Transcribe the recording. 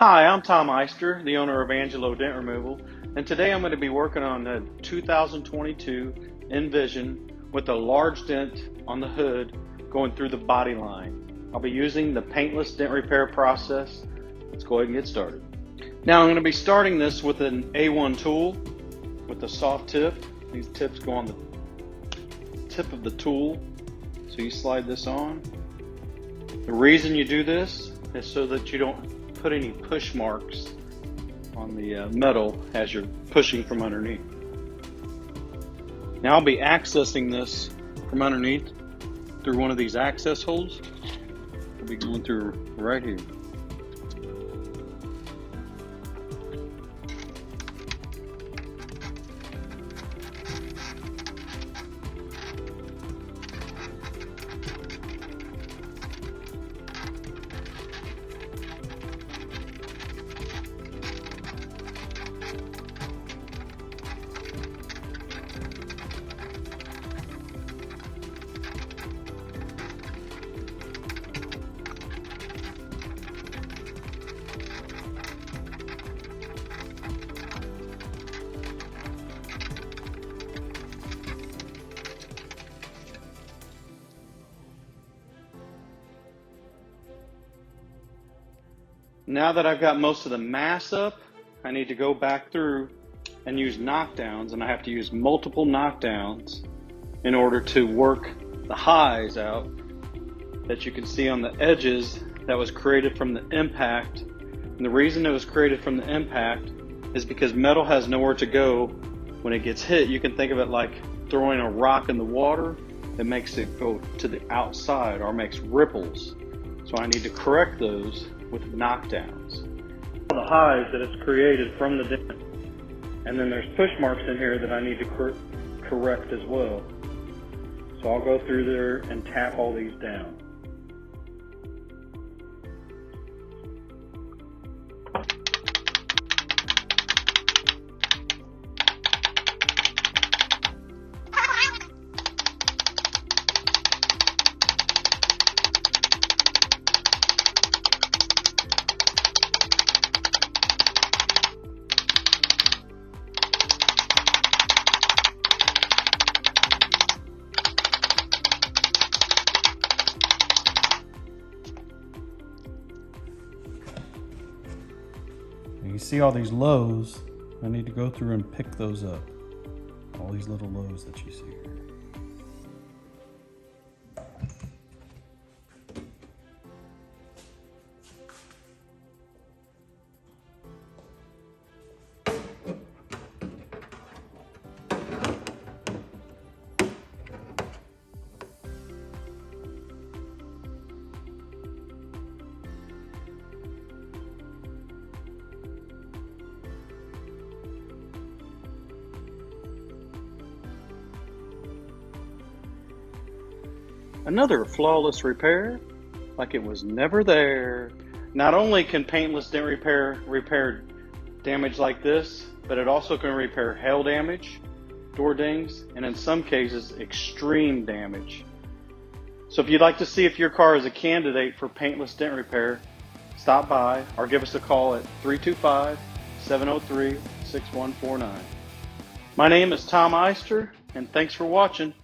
Hi, I'm Tom Eister, the owner of Angelo Dent Removal, and today I'm going to be working on the 2022 Envision with a large dent on the hood going through the body line. I'll be using the paintless dent repair process. Let's go ahead and get started. Now I'm going to be starting this with an A1 tool with a soft tip. These tips go on the tip of the tool, so you slide this on. The reason you do this is so that you don't put any push marks on the metal as you're pushing from underneath. Now I'll be accessing this from underneath through one of these access holes. I'll be going through right here. Now that I've got most of the mass up, I need to go back through and use knockdowns, and I have to use multiple knockdowns in order to work the highs out that you can see on the edges that was created from the impact. And the reason it was created from the impact is because metal has nowhere to go when it gets hit. You can think of it like throwing a rock in the water that makes it go to the outside or makes ripples. So I need to correct those with knockdowns. The highs that it's created from the dent, and then there's push marks in here that I need to correct as well. So I'll go through there and tap all these down. You see all these lows, I need to go through and pick those up. All these little lows that you see here. Another flawless repair, like it was never there. Not only can paintless dent repair damage like this, but it also can repair hail damage, door dings, and in some cases, extreme damage. So if you'd like to see if your car is a candidate for paintless dent repair, stop by or give us a call at 325-703-6149. My name is Tom Eister, and thanks for watching.